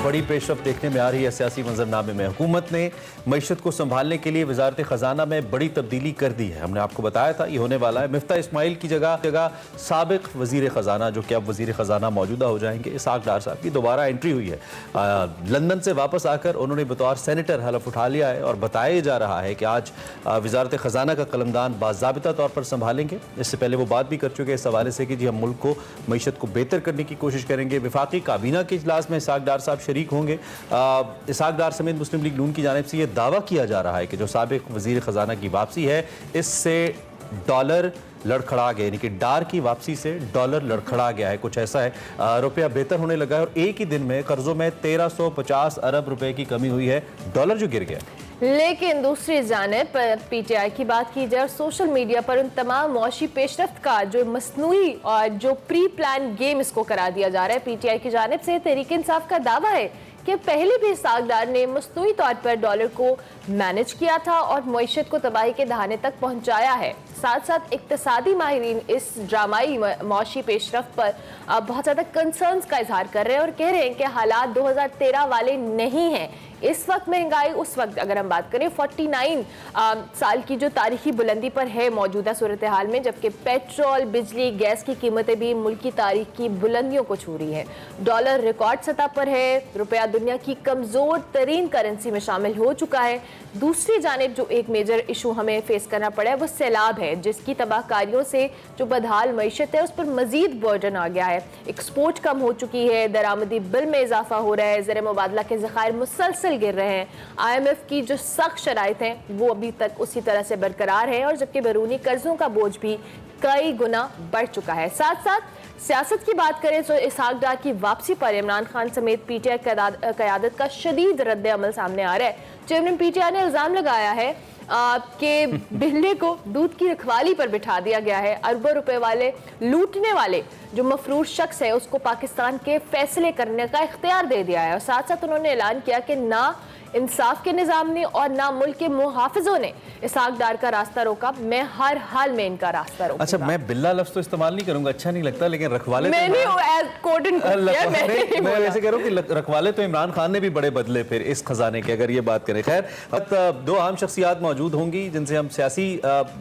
बड़ी पेशरफ देखने में आ रही है सियासी मंजरनामे में। हुकूमत ने मईशत को संभालने के लिए वजारत खजाना में बड़ी तब्दीली कर दी है। हमने आपको बताया था ये होने वाला है। मिफ्ता इस्माइल की जगह साबिक वजीर खजाना, जो कि अब वजीर खजाना मौजूदा हो जाएंगे, इसहाक डार साहब की दोबारा एंट्री हुई है। लंदन से वापस आकर उन्होंने बतौर सेनेटर हलफ उठा लिया है और बताया जा रहा है कि आज वजारत खजाना का कलमदान बाज़ाबिता तौर पर संभालेंगे। इससे पहले वो बात भी कर चुके हैं इस हवाले से कि जी हम मुल्क को मईशत को बेहतर करने की कोशिश करेंगे। वफाकी काबीना के इजलास में इसहाक डार साहब शरीक होंगे। इसहाक डार समेत मुस्लिम लीग नून की जानिब से ये दावा किया जा रहा है कि जो साबिक वजीर खजाना की वापसी है, इससे डॉलर लड़खड़ा गया, यानी कि डार की वापसी से डॉलर लड़खड़ा गया है। कुछ ऐसा है, रुपया बेहतर होने लगा है और एक ही दिन में कर्जों में 1350 अरब रुपए की कमी हुई है, डॉलर जो गिर गया। लेकिन दूसरी जानिब पीटीआई की बात की जाए, सोशल मीडिया पर उन तमाम मौशी पेशरफ्त का जो मसनूई और जो प्री प्लान गेम इसको करार दिया जा रहा है। पीटीआई की जानिब से तहरीक इंसाफ का दावा है कि पहले भी इसहाक डार ने मसनूई तौर पर डॉलर को मैनेज किया था और मईशत को तबाही के दहाने तक पहुंचाया है। साथ साथ इक्तिसादी माहिरीन इस ड्रामाई मौशी पेशरफ्त पर बहुत ज़्यादा कंसर्न्स का इजहार कर रहे हैं और कह रहे हैं कि हालात 2013 वाले नहीं हैं। इस वक्त महंगाई, उस वक्त अगर हम बात करें 49 साल की जो तारीखी बुलंदी पर है मौजूदा सूरत हाल में, जबकि पेट्रोल, बिजली, गैस की कीमतें भी मुल्क की तारीख की बुलंदियों को छू रही हैं। डॉलर रिकॉर्ड सतह पर है, रुपया दुनिया की कमज़ोर तरीन करेंसी में शामिल हो चुका है। दूसरी जानिब जो एक मेजर इशू हमें फेस करना पड़ा है वो सैलाब है, जिसकी तबाहकारियों से जो बदहाल मईशत है उस पर मजीद बर्डन आ गया है। एक्सपोर्ट कम हो चुकी है, दरामदी बिल में इजाफा हो रहा है, ज़र मुबादला के ज़खायर मुसलसल गिर रहे हैं। IMF की जो सख्त शराइत हैं वो अभी तक उसी तरह से बरकरार है और जबकि बैरूनी कर्जों का बोझ भी कई गुना बढ़ चुका है। साथ साथ सियासत की बात करें तो इसहाक डार की वापसी पर इमरान खान समेत पीटीआई क़यादत का शदीद रद्द अमल सामने आ रहा है। चेयरमैन पीटीआई ने इल्ज़ाम लगाया है कि बिल्ले को दूध की रखवाली पर बिठा दिया गया है। अरबों रुपए वाले लूटने वाले जो मफरूर शख्स है उसको पाकिस्तान के फैसले करने का इख्तियार दे दिया है और साथ साथ उन्होंने ऐलान किया कि ना इंसाफ के निज़ाम ने और ना मुल्क के मुहाफिजों ने इसहाक डार का रास्ता रोका, मैं हर हाल में इनका रास्ता रोकूंगा। अच्छा, मैं बिल्ला लफ्ज़ तो इस्तेमाल नहीं करूंगा, अच्छा नहीं लगता, लेकिन रखवाले मैं वैसे कह रहा हूँ कि रखवाले तो इमरान खान ने भी बड़े बदले फिर इस खजाने के, अगर ये बात करें। खैर, दो अहम शख्सियात मौजूद होंगी जिनसे हम सियासी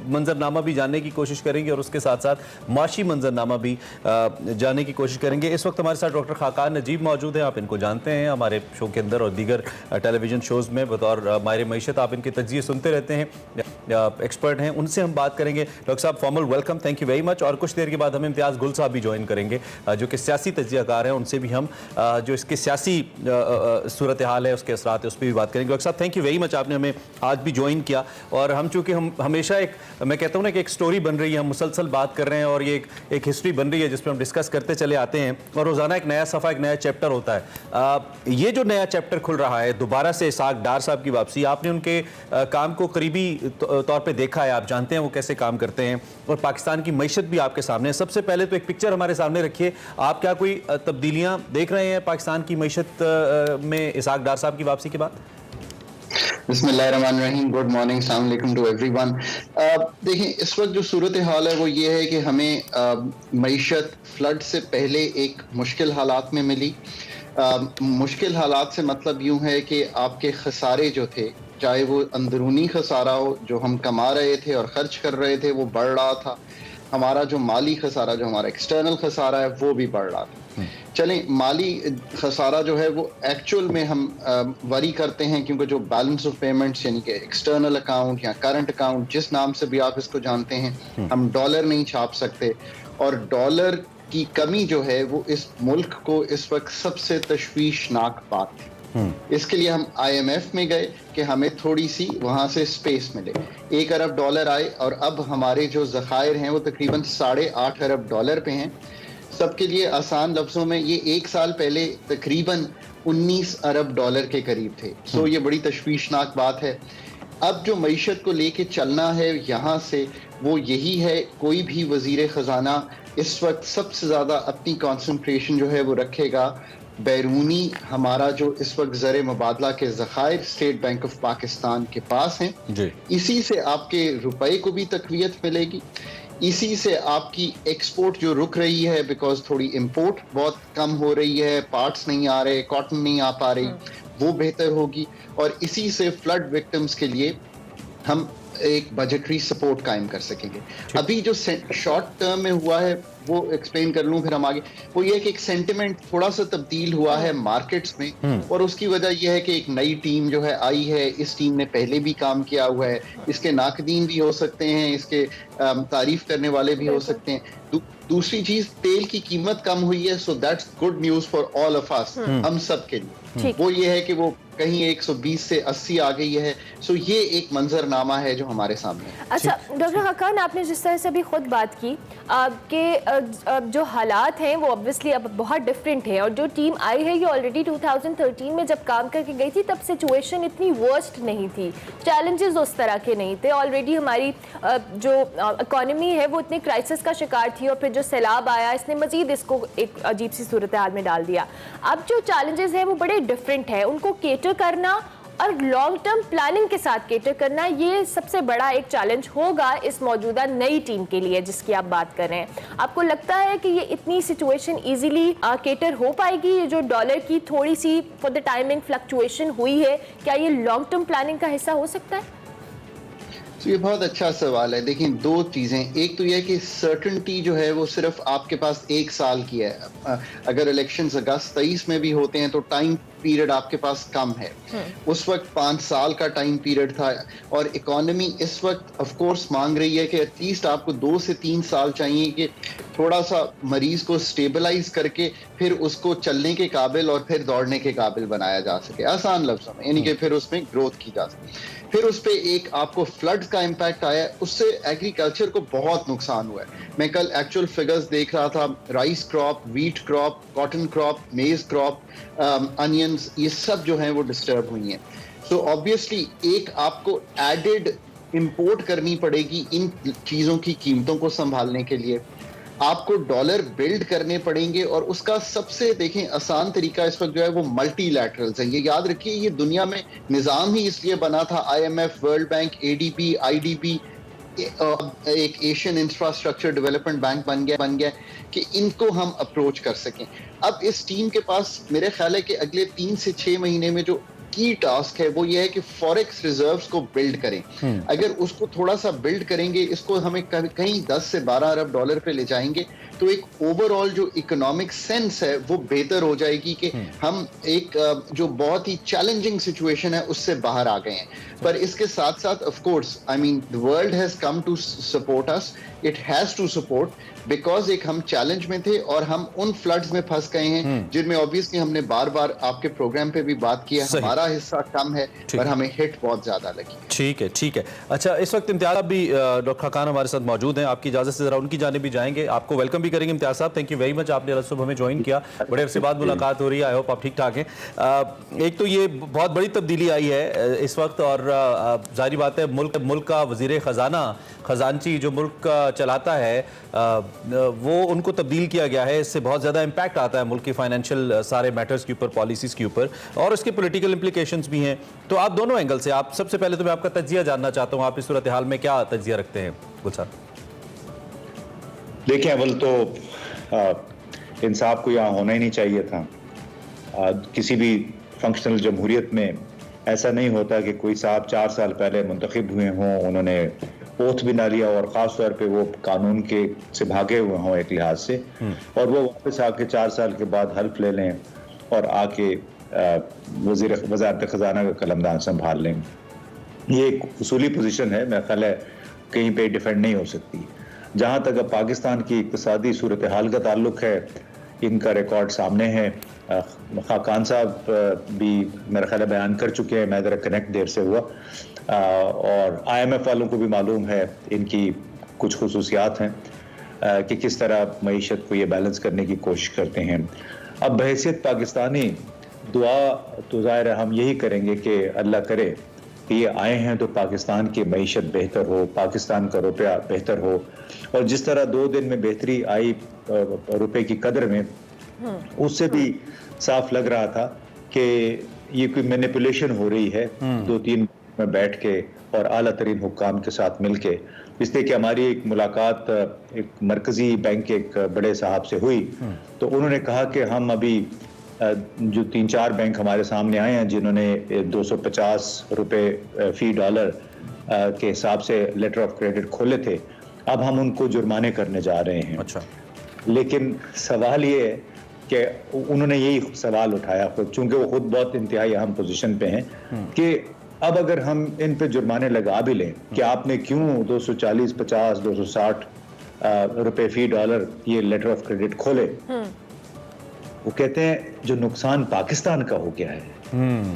मंजरनामा भी जानने की कोशिश करेंगे और उसके साथ साथ माशी मंजरनामा भी जानने की कोशिश करेंगे। इस वक्त हमारे साथ डॉक्टर खाकान नजीब मौजूद हैं, आप इनको जानते हैं हमारे शो के अंदर और दीगर टेलीविजन शोज में बतौर माहिर मईशत आप इनके तज्जिए सुनते रहते हैं, एक्सपर्ट हैं, उनसे हम बात करेंगे। डॉक्टर साहब, formal welcome, thank you very much. और कुछ देर के बाद हमें इम्तियाज़ गुल साहब भी ज्वाइन करेंगे जो कि सियासी तज्जियाकार हैं, उनसे भी हम जो इसके सियासी सूरत हाल है उसके असरात है उस पर भी बात करेंगे। डॉक्टर साहब, थैंक यू वेरी मच, आपने हमें आज भी ज्वाइन किया। और हम चूँकि हम हमेशा मैं कहता हूँ ना कि एक स्टोरी बन रही है, हम मुसलसल बात कर रहे हैं और ये एक हिस्ट्री बन रही है जिस पर हम डिस्कस करते चले आते हैं और रोज़ाना एक नया सफ़ा, एक नया चैप्टर होता है। ये जो नया चैप्टर खुल रहा है दोबारा से इसहाक डार साहब की वापसी, आपने उनके काम को करीबी तौर पे देखा है, आप जानते हैं वो कैसे काम करते हैं और पाकिस्तान की मईशत भी आपके सामने है। सबसे पहले तो एक पिक्चर हमारे सामने रखिए, आप क्या कोई तब्दीलियां देख रहे हैं पाकिस्तान की मईशत में इसहाक डार साहब की वापसी के बाद? बिस्मिल्लाहिर्रहमानिर्रहीम, गुड मॉर्निंग, अस्सलाम वालेकुम टू एवरीवन। देखिए, इस वक्त जो सूरत हाल है वो ये है कि हमें मईशत फ्लड से पहले एक मुश्किल हालात में मिली। मुश्किल हालात से मतलब यूं है कि आपके खसारे जो थे, चाहे वो अंदरूनी खसारा हो जो हम कमा रहे थे और खर्च कर रहे थे वो बढ़ रहा था, हमारा जो माली खसारा, जो हमारा एक्सटर्नल खसारा है वो भी बढ़ रहा था। चलें, माली खसारा जो है वो एक्चुअल में हम वरी करते हैं क्योंकि जो बैलेंस ऑफ पेमेंट्स यानी कि एक्सटर्नल अकाउंट या करंट अकाउंट, जिस नाम से भी आप इसको जानते हैं, हम डॉलर नहीं छाप सकते और डॉलर की कमी जो है वो इस मुल्क को इस वक्त सबसे तशवीशनाक बात थी। इसके लिए हम IMF में गए कि हमें थोड़ी सी वहाँ से स्पेस मिले। 1 अरब डॉलर आए और अब हमारे जो ज़खायर हैं वो तकरीबन 8.5 अरब डॉलर पे हैं। सबके लिए आसान लफ्ज़ों में ये 1 साल पहले तकरीबन 19 अरब डॉलर के करीब थे। सो ये बड़ी तशवीशनाक बात है। अब जो मईशत को लेके चलना है यहाँ से वो यही है, कोई भी वज़ीर ख़जाना इस वक्त सबसे ज़्यादा अपनी कॉन्सनट्रेशन जो है वो रखेगा बैरूनी, हमारा जो इस वक्त ज़र मुबादला के ज़खायर स्टेट बैंक ऑफ पाकिस्तान के पास हैं, इसी से आपके रुपए को भी तक़वियत मिलेगी। इसी से आपकी एक्सपोर्ट जो रुक रही है, बिकॉज थोड़ी इंपोर्ट बहुत कम हो रही है, पार्ट्स नहीं आ रहे, कॉटन नहीं आ पा रही, वो बेहतर होगी। और इसी से फ्लड विक्टिम्स के लिए हम एक बजटरी सपोर्ट कायम कर सकेंगे। अभी जो शॉर्ट टर्म में हुआ है वो एक्सप्लेन कर लूं, फिर हम आगे। वो ये है कि एक सेंटिमेंट थोड़ा सा तब्दील हुआ है मार्केट्स में, और उसकी वजह यह है कि एक नई टीम जो है आई है। इस टीम ने पहले भी काम किया हुआ है, इसके नाकदीन भी हो सकते हैं, इसके तारीफ करने वाले भी हो सकते हैं। दूसरी चीज, तेल की कीमत कम हुई है, so that's good news for all of us, हम सब के लिए। वो ये है कि वो कहीं 120 से 80 आ गई है। सो ये एक मंजरनामा है जो हमारे सामने है। अच्छा डॉक्टर खाकान, आपने जिस तरह से अभी खुद बात की कि जो हालात हैं वो ऑब्वियसली अब बहुत डिफरेंट है, और जो टीम आई है ये ऑलरेडी 2013 में जब काम करके गई थी तब सिचुएशन इतनी वर्स्ट नहीं थी, चैलेंजेस उस तरह के नहीं थे। ऑलरेडी हमारी जो इकॉनमी है वो इतने क्राइसिस का शिकार थी, और फिर जो सैलाब आया इसने मजीद इसको एक अजीब सी सूरत हाल में डाल दिया। अब जो चैलेंजेस हैं वो बड़े डिफरेंट है, उनको केटर करना और लॉन्ग टर्म प्लानिंग के साथ केटर करना, ये सबसे बड़ा एक चैलेंज होगा इस मौजूदा नई टीम के लिए जिसकी आप बात कर रहे हैं। आपको लगता है कि ये इतनी सिचुएशन इजीली केटर हो पाएगी? ये जो डॉलर की थोड़ी सी फॉर द टाइमिंग फ्लक्चुएशन हुई है, क्या ये लॉन्ग टर्म प्लानिंग का हिस्सा हो सकता है? तो ये बहुत अच्छा सवाल है। देखिए, दो चीज़ें, एक तो यह है कि सर्टेनिटी जो है वो सिर्फ आपके पास 1 साल की है। अगर इलेक्शंस अगस्त 23 में भी होते हैं तो टाइम पीरियड आपके पास कम है। उस वक्त 5 साल का टाइम पीरियड था, और इकोनॉमी इस वक्त ऑफ कोर्स मांग रही है कि एटलीस्ट आपको 2 से 3 साल चाहिए कि थोड़ा सा मरीज को स्टेबलाइज करके फिर उसको चलने के काबिल और फिर दौड़ने के काबिल बनाया जा सके, आसान लफ्ज़ों में, यानी कि फिर उसमें ग्रोथ की जा सके। फिर उस पर एक आपको फ्लड का इम्पैक्ट आया, उससे एग्रीकल्चर को बहुत नुकसान हुआ है। मैं कल एक्चुअल फिगर्स देख रहा था, rice crop, wheat crop, cotton crop, मेज क्रॉप, अनियंस, ये सब जो हैं वो डिस्टर्ब हुई हैं। सो ऑब्वियसली एक आपको एडेड इंपोर्ट करनी पड़ेगी इन चीज़ों की कीमतों को संभालने के लिए। आपको डॉलर बिल्ड करने पड़ेंगे, और उसका सबसे देखें आसान तरीका इस वक्त जो है वो मल्टीलैटरल्स है। ये याद रखिए, ये दुनिया में निज़ाम ही इसलिए बना था, IMF, world bank, ADB, IDB, एक एशियन इंफ्रास्ट्रक्चर डेवलपमेंट बैंक बन गया कि इनको हम अप्रोच कर सकें। अब इस टीम के पास मेरे ख्याल है कि अगले 3 से 6 महीने में जो की टास्क है वो ये है कि फॉरेक्स रिजर्व्स को बिल्ड करें। अगर उसको थोड़ा सा बिल्ड करेंगे, इसको हमें कहीं 10 से 12 अरब डॉलर पे ले जाएंगे, तो एक ओवरऑल जो इकोनॉमिक सेंस है वो बेहतर हो जाएगी कि हम एक जो बहुत ही चैलेंजिंग सिचुएशन है उससे बाहर आ गए हैं। पर इसके साथ साथ of course I mean the world has come to support us, it has to support, because एक हम चैलेंज में थे और हम उन फ्लड्स में फंस गए हैं जिनमें ऑब्वियसली हमने बार बार आपके प्रोग्राम पे भी बात की है, हमारा हिस्सा कम है पर हमें हिट बहुत ज्यादा लगी। ठीक है। अच्छा, इस वक्त इम्तियाज साहब भी डॉक्टर खाकान हमारे साथ मौजूद हैं, आपकी इजाजत से जरा उनकी जानिब भी जाएंगे, आपको वेलकम भी करेंगे। इम्तियाज साहब, थैंक यू वेरी मच, आपने सुबह हमें ज्वाइन किया, बड़े अरसे बाद मुलाकात हो रही है, आई होप आप ठीक ठाक हैं। एक तो ये बहुत बड़ी तब्दीली आई है इस वक्त, और जाहिर बात है मुल्क का वजीर खजांची जो मुल्क चलाता है वो उनको तब्दील किया गया है। इससे बहुत ज़्यादा इम्पैक्ट आता है मुल्क की फाइनेंशियल सारे मैटर्स के ऊपर, पॉलिसीज़ के ऊपर, और उसके पॉलिटिकल इम्प्लिकेशंस भी हैं। तो आप दोनों एंगल से, आप सबसे पहले तो मैं आपका तज्जिया जानना चाहता हूँ, आप इस सूरत हाल में क्या तज्जिया रखते हैं गुलशन? देखिए, अव्वल तो इंसाफ को यहाँ होना ही नहीं चाहिए था। किसी भी फंक्शनल जमहूरियत में ऐसा नहीं होता कि कोई साहब 4 साल पहले मुंतखब हुए हों, उन्होंने ओथ भी ना लिया और ख़ास तौर पे वो कानून के से भागे हुए हों एक लिहाज से, और वो वापस आके 4 साल के बाद हल्फ ले लें और आके वज़ारत ख़जाना का कलमदान संभाल लें। ये एक उसूली पोजीशन है, मेरा ख्याल है कहीं पे डिफेंड नहीं हो सकती। जहाँ तक अब पाकिस्तान की इक़्तिसादी सूरत हाल का ताल्लुक़ है, इनका रिकॉर्ड सामने है। खाकान साहब भी मेरा ख्याल बयान कर चुके हैं, मैं ज़रा कनेक्ट देर से हुआ, और IMF वालों को भी मालूम है इनकी कुछ खुसूसियात हैं कि किस तरह मईशत को ये बैलेंस करने की कोशिश करते हैं। अब बहैसियत पाकिस्तानी दुआ तो ज़ाहिर है हम यही करेंगे कि अल्लाह करे कि ये आए हैं तो पाकिस्तान की मईशत बेहतर हो, पाकिस्तान का रुपया बेहतर हो, और जिस तरह 2 दिन में बेहतरी आई रुपए की कदर में, उससे भी साफ लग रहा था कि ये कोई मैनिपुलेशन हो रही है 2-3 में बैठ के اور اعلیٰ ترین حکام کے ساتھ مل کے، اس لیے کہ ہماری ایک ملاقات ایک مرکزی بینک کے ایک بڑے صاحب سے ہوئی، تو انہوں نے کہا کہ ہم ابھی جو 3-4 بینک ہمارے سامنے آئے ہیں جنہوں نے 250 روپے فی ڈالر کے حساب سے لیٹر آف کریڈٹ کھولے تھے، اب ہم ان کو جرمانے کرنے جا رہے ہیں۔ اچھا، لیکن سوال یہ ہے کہ انہوں نے یہی سوال اٹھایا خود، چونکہ وہ خود بہت انتہائی اہم پوزیشن پہ ہیں، کہ اب اگر ہم ان پہ جرمانے لگا بھی لیں کہ آپ نے کیوں 240 50 260 روپے فی ڈالر یہ لیٹر آف کریڈٹ کھولے، وہ کہتے ہیں جو نقصان پاکستان کا ہو گیا ہے،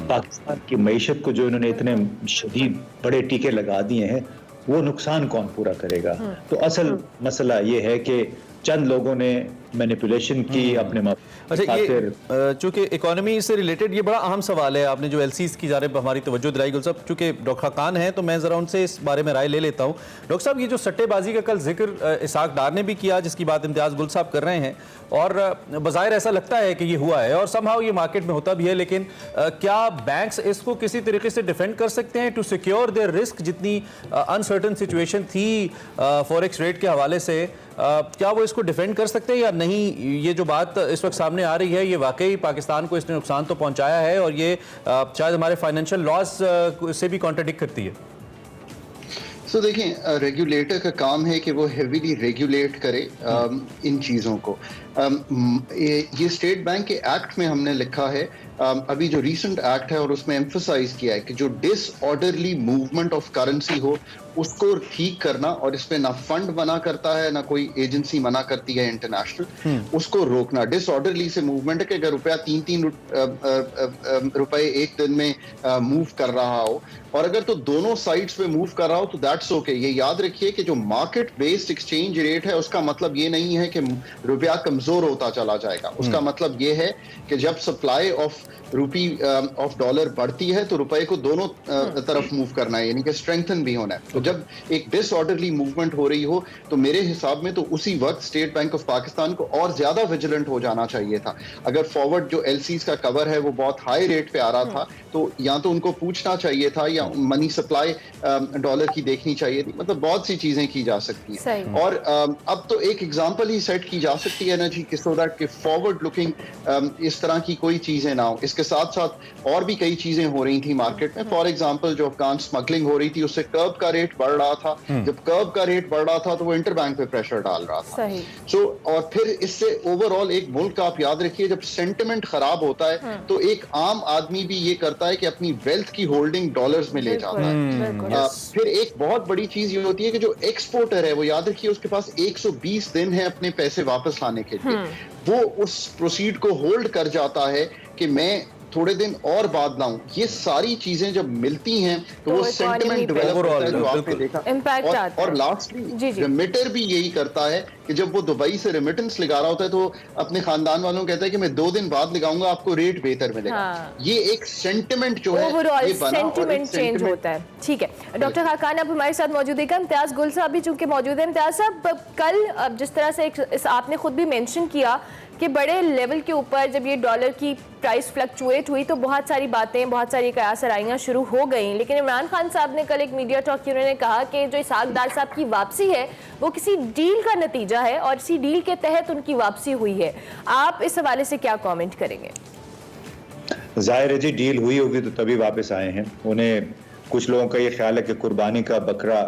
پاکستان کی معیشت کو جو انہوں نے اتنے شدید بڑے ٹیکے لگا دیے ہیں، وہ نقصان کون پورا کرے گا؟ تو اصل مسئلہ یہ ہے کہ چند لوگوں نے مینیپولیشن کی اپنے اچھا، یہ چونکہ اکانومی سے ریلیٹڈ یہ بڑا اہم سوال ہے، آپ نے جو ایل سیز کی جانب ہماری توجہ دلائی گل صاحب، چونکہ ڈاکٹر خاقان ہیں تو میں ذرا ان سے اس بارے میں رائے لے لیتا ہوں۔ ڈاکٹر صاحب، یہ جو سٹے بازی کا کل ذکر اسحاق ڈار نے بھی کیا، جس کی بات امتیاز گل صاحب کر رہے ہیں، اور بظاہر ایسا لگتا ہے کہ یہ ہوا ہے اور سم ہاؤ یہ مارکیٹ میں ہوتا بھی ہے، لیکن کیا بینکس اس کو کسی طریقے سے ڈیفینڈ کر سکتے ہیں ٹو سیکیور دیئر رسک؟ جتنی انسرٹن سچویشن تھی فوریکس ریٹ کے حوالے سے، کیا وہ اس کو ڈیفینڈ کر سکتے ہیں یا نہیں؟ یہ جو بات اس وقت سامنے آ رہی ہے، یہ واقعی پاکستان کو اس نے نقصان تو پہنچایا ہے اور یہ شاید ہمارے فائنینشیل لاز سے بھی کانٹرڈکٹ کرتی ہے۔ سو دیکھیں، ریگولیٹر کا کام ہے کہ وہ ہیویلی ریگولیٹ کرے ان چیزوں کو۔ یہ اسٹیٹ بینک کے ایکٹ میں ہم نے لکھا ہے، ابھی جو ریسنٹ ایکٹ ہے، اور اس میں ایمفسائز کیا ہے کہ جو ڈس آرڈرلی موومنٹ آف کرنسی ہو اس کو ٹھیک کرنا، اور اس پہ نہ فنڈ منع کرتا ہے نہ کوئی ایجنسی منع کرتی ہے انٹرنیشنل، اس کو روکنا۔ ڈس آرڈرلی سے موومنٹ ہے کہ اگر روپیہ 3 روپے ایک دن میں موو کر رہا ہو، اور اگر تو دونوں سائڈز پہ موو کر رہا ہو تو دیٹس اوکے۔ یہ یاد رکھیے کہ جو مارکیٹ بیسڈ ایکسچینج ریٹ ہے اس کا مطلب یہ نہیں ہے کہ روپیہ کمزور ہوتا چلا جائے گا، اس کا مطلب یہ ہے کہ جب supply of rupee of dollar بڑھتی ہے تو روپے کو دونوں طرف موو کرنا ہے، یعنی کہ اسٹرینتھن بھی ہونا ہے۔ تو جب ایک ڈس آرڈرلی موومنٹ ہو رہی ہو تو میرے حساب میں تو اسی وقت اسٹیٹ بینک آف پاکستان کو اور زیادہ ویجیلنٹ ہو جانا چاہیے تھا۔ اگر فارورڈ جو ایل سیز کا کور ہے وہ بہت ہائی ریٹ پہ آ رہا تھا تو یا تو ان کو پوچھنا چاہیے تھا یا منی سپلائی ڈالر کی دیکھنی چاہیے تھی۔ مطلب بہت سی چیزیں کی جا سکتی ہیں، اور اب تو ایک ایگزامپل ہی سیٹ کی جا سکتی ہے نا جی، کہ سو دیٹ کہ فارورڈ لکنگ اس طرح کی کوئی چیزیں نہ ہو۔ اس کے ساتھ ساتھ اور بھی کئی چیزیں ہو رہی تھیں مارکیٹ میں، فار ایگزامپل جو افغان اسمگلنگ ہو رہی تھی اس سے کرب کا ریٹ بڑھ رہا تھا، جب کرب کا ریٹ بڑھ رہا تھا تو وہ انٹر بینک پہ پریشر ڈال رہا تھا۔ اور پھر اس سے اوور آل ایک ملک آپ یاد رکھیے جب سینٹیمنٹ خراب ہوتا ہے تو ایک عام آدمی بھی یہ کرتا ہے کہ اپنی ویلتھ کی ہولڈنگ ڈالرز میں لے جاتا ہے۔ پھر ایک بہت بڑی چیز یہ ہوتی ہے کہ جو ایکسپورٹر ہے وہ یاد رکھیے اس کے پاس 120 دن ہے اپنے پیسے واپس لانے کے لیے، وہ اس پروسیڈ کو ہولڈ کر جاتا ہے کہ میں تھوڑے دن اور بعد لاؤں۔ یہ ساری چیزیں جب ملتی ہیں تو وہ سینٹیمنٹ ڈیولپ ہوتا ہے جو آپ نے دیکھا۔ اور لاسٹلی ریمیٹر بھی یہی کرتا ہے کہ جب وہ دبئی سے ریمیٹنس لگا رہا ہوتا ہے تو اپنے خاندان والوں کہتا ہے کہ میں 2 دن بعد لگاؤں گا، آپ کو ریٹ بہتر ملے گا۔ یہ ایک سینٹیمنٹ جو ہے یہ سینٹیمنٹ چینج ہوتا ہے۔ ٹھیک ہے ڈاکٹر خاقان اب ہمارے ساتھ موجود ہے، امتیاز گل صاحب بھی چونکہ موجود ہے۔ امتیاز صاحب، کل جس طرح سے آپ نے خود بھی مینشن کیا کہ بڑے لیول کے اوپر جب یہ ڈالر کی پرائس فلکچویٹ ہوئی تو بہت ساری باتیں، بہت ساری قیاس آرائیاں شروع ہو گئیں، لیکن عمران خان صاحب نے کل ایک میڈیا ٹاک کی، انہوں نے کہا کہ جو اسحاق ڈار صاحب کی واپسی ہے وہ کسی ڈیل کا نتیجہ ہے اور اسی ڈیل کے تحت ان کی واپسی ہوئی ہے۔ آپ اس حوالے سے کیا کامنٹ کریں گے؟ ظاہر ہے جی، ڈیل ہوئی ہوگی تو تبھی واپس آئے ہیں۔ انہیں کچھ لوگوں کا یہ خیال ہے کہ قربانی کا بکرا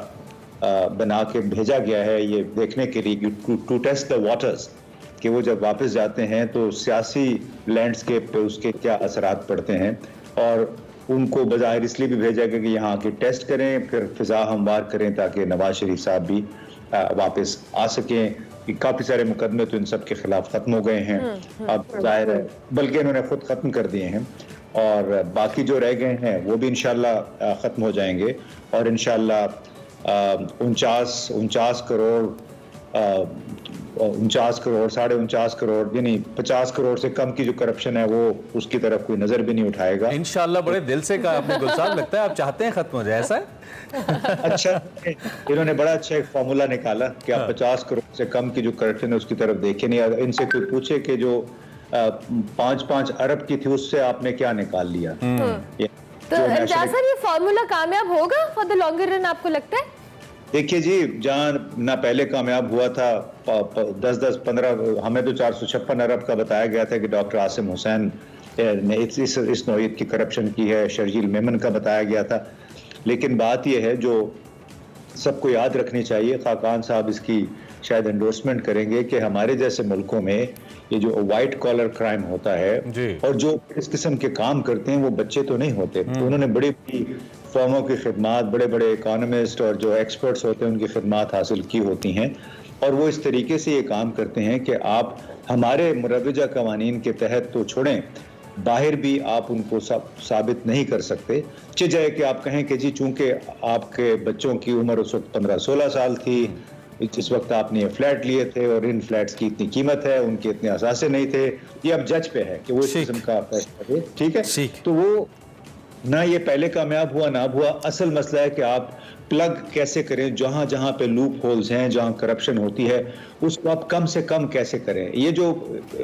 بنا کے بھیجا گیا ہے یہ دیکھنے کے لیے ٹو ٹیسٹ دا واٹرز کہ وہ جب واپس جاتے ہیں تو سیاسی لینڈسکیپ پہ اس کے کیا اثرات پڑتے ہیں، اور ان کو بظاہر اس لیے بھی بھیجا گیا کہ یہاں کے ٹیسٹ کریں، پھر فضا ہموار کریں تاکہ نواز شریف صاحب بھی واپس آ سکیں۔ کافی سارے مقدمے تو ان سب کے خلاف ختم ہو گئے ہیں اب ظاہر ہے، بلکہ انہوں نے خود ختم کر دیے ہیں، اور باقی جو رہ گئے ہیں وہ بھی انشاءاللہ ختم ہو جائیں گے، اور انشاءاللہ 49 کروڑ 49.5 کروڑ یعنی 50 کروڑ سے کم کی جو کرپشن ہے وہ اس کی طرف کوئی نظر بھی نہیں اٹھائے گا۔ انشاءاللہ بڑے دل سے کہا آپ نے گل صاحب، لگتا ہے آپ چاہتے ہیں ختم ہو جائے، ایسا ہے؟ اچھا، انہوں نے بڑا اچھا ایک فارمولا نکالا کہ آپ 50 کروڑ سے کم کی جو کرپشن ہے اس کی طرف دیکھیں نہیں۔ ان سے کوئی پوچھے کہ جو 5 ارب کی تھی اس سے آپ نے کیا نکال لیا، तो इम्तियाज सर, ये फॉर्मूला कामयाब होगा फॉर द लॉन्गर रन, आपको लगता है? देखिए जी, जहाँ ना पहले कामयाब हुआ था 10-15, हमें तो 456 अरब का बताया गया था कि डॉक्टर आसिम हुसैन ने इस नौयत की करप्शन की है, शर्जील मेमन का बताया गया था। लेकिन बात यह है जो सबको याद रखनी चाहिए, खाकान साहब इसकी शायद एंडोर्समेंट करेंगे, कि हमारे जैसे मुल्कों में ये जो वाइट कॉलर क्राइम होता है और जो इस किस्म के काम करते हैं वो बच्चे तो नहीं होते। तो उन्होंने बड़ी बड़ी फर्मों की खिदमात, बड़े बड़े इकोनॉमिस्ट और जो एक्सपर्ट्स होते हैं उनकी खिदमात हासिल की होती हैं, और वो इस तरीके से ये काम करते हैं कि आप हमारे मुरवजा कवानीन के तहत तो छोड़ें, बाहर भी आप उनको साबित नहीं कर सकते। चाहे कि आप कहें कि जी चूंकि आपके बच्चों की उम्र उस वक्त 15-16 साल थी, जिस वक्त आपने ये फ्लैट लिए थे और इन फ्लैट्स की इतनी कीमत है, उनके इतने असासे नहीं थे, ये अब जज पे है कि वो इस किस्म का फैसला दे। ठीक है, तो वो ना ये पहले कामयाब हुआ ना हुआ, असल मसला है कि आप प्लग कैसे करें, जहां जहां पे लूप होल्स हैं, जहां करप्शन होती है, उसको आप कम से कम कैसे करें। ये जो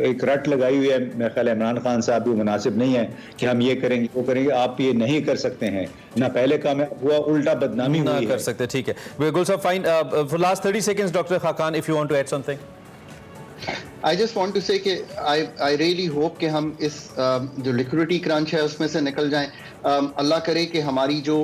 एक रट लगाई हुई है, मेरे ख्याल इमरान खान साहब भी मुनासिब नहीं है कि हम ये करेंगे वो करेंगे, आप ये नहीं कर सकते हैं। ना पहले कामयाब हुआ, उल्टा बदनामी ना हुई कर सकते। ठीक है, बिल्कुल sir, fine. For last 30 seconds, doctor Khaqan, if you want to add something. I just want to say कि I really hope कि हम इस जो लिक्विडिटी क्रंच है उसमें से निकल जाएं। अल्लाह करे कि हमारी जो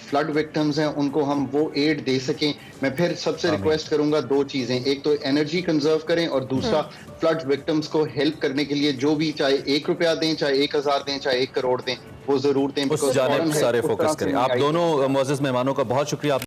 फ्लड विक्टिम्स हैं उनको हम वो एड दे सकें। मैं फिर सबसे रिक्वेस्ट करूंगा 2 चीज़ें, एक तो एनर्जी कंजर्व करें और दूसरा फ्लड विक्टिम्स को हेल्प करने के लिए जो भी, चाहे 1 रुपया दें, चाहे 1000 दें, चाहे 1 करोड़ दें, वो जरूर दें। उस जानिब सारे फोकस करें। आप दोनों मुअज़्ज़ज़ मेहमानों का बहुत शुक्रिया।